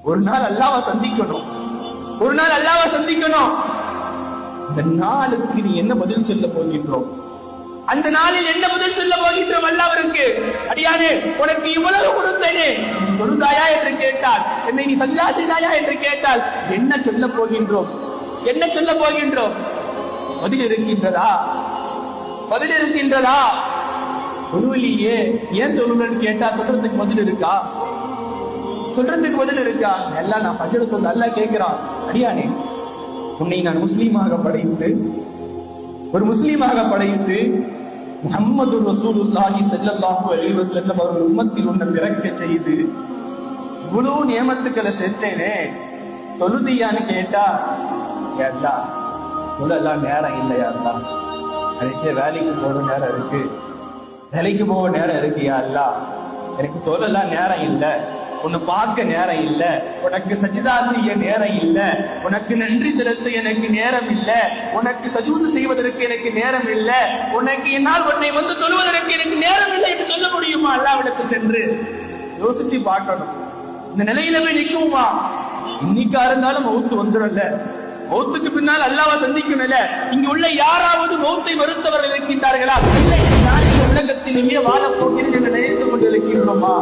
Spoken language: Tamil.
ஒரு நாள் அல்லாஹ்வை சந்திக்கணும், ஒரு நாள் அல்லாஹ்வை சந்திக்கணும். இந்த நாளுக்கு நீ என்ன பதில் சொல்ல போகின்றோம்? அந்த நாளில் என்ன பதில் சொல்ல போகின்றோம் அல்லாஹ்விற்கு? அடியானே, உனக்கு இவ்வளவு கொடுத்தேனே, நீ தொழுதாயா என்று கேட்டால், என்னை நீ சஜ்தா செய்தாயா என்று கேட்டால் என்ன சொல்ல போகின்றோம்? என்ன சொல்ல போகின்றோம்? பதில் இருக்கின்றதா? பதில் இருக்கின்றதா? தொழுவிலேயே ஏன் தொழுன்னு கேட்டா சொல்றதுக்கு பதில் இருக்கா? சொல்றதுக்கு பதில் இருக்கா? எல்லாம் நான் பஜ்ர் தொழுது அல்லாஹ் கேட்கிறான், அடியானே, உன்னை நான் முஸ்லீமாக படைத்து, ஒரு முஸ்லீமாக படைத்து முஹம்மது ரசூலுல்லாஹி ஸல்லல்லாஹு அலைஹி வஸல்லம் அவர்கள் உம்மத்தில் உன்னை பிறக்க செய்து இவ்வளவு நியமத்துக்களை செஞ்சேனே, தொழுதியான்னு கேட்டா, அல்லாஹ் தொழலாம் நேரம் இல்லையா அல்லாஹ், அதுக்கே வேலைக்கு போற நேரம் இருக்கு, வேலைக்கு போக நேரம் இருக்கு, யா அல்லாஹ் எனக்கு தொழலாம் நேரம் இல்லை, உன்னை பார்க்க நேரம் இல்ல, உனக்கு சஜிதா செய்ய நேரம் இல்ல, உனக்கு நன்றி செலுத்த எனக்கு நேரம் இல்ல, உனக்கு சஜூது செய்வதற்கு எனக்கு நேரம் இல்ல, உனக்கு என்னால் உன்னை வந்து தொழுவதற்கு எனக்கு நேரம் இல்லை என்று சொல்ல முடியுமா? அல்லாஹ்விடத்தில் சென்று யோசிச்சு பார்க்கணும். இந்த நிலையில போய் நிக்குமா? இன்னைக்கா இருந்தாலும் மௌத்து வந்துடல, மௌத்துக்கு பின்னால் அல்லாஹ்வை சந்திக்கணும்ல. இங்கு உள்ள யாராவது மௌத்தை மறுத்தவர்கள் இருக்கின்றார்களா? இல்லை, நான் இந்த உலகத்திலேயே வாழ போகிறேன் என்று நினைத்துக் கொண்டு இருக்கின்றோமா?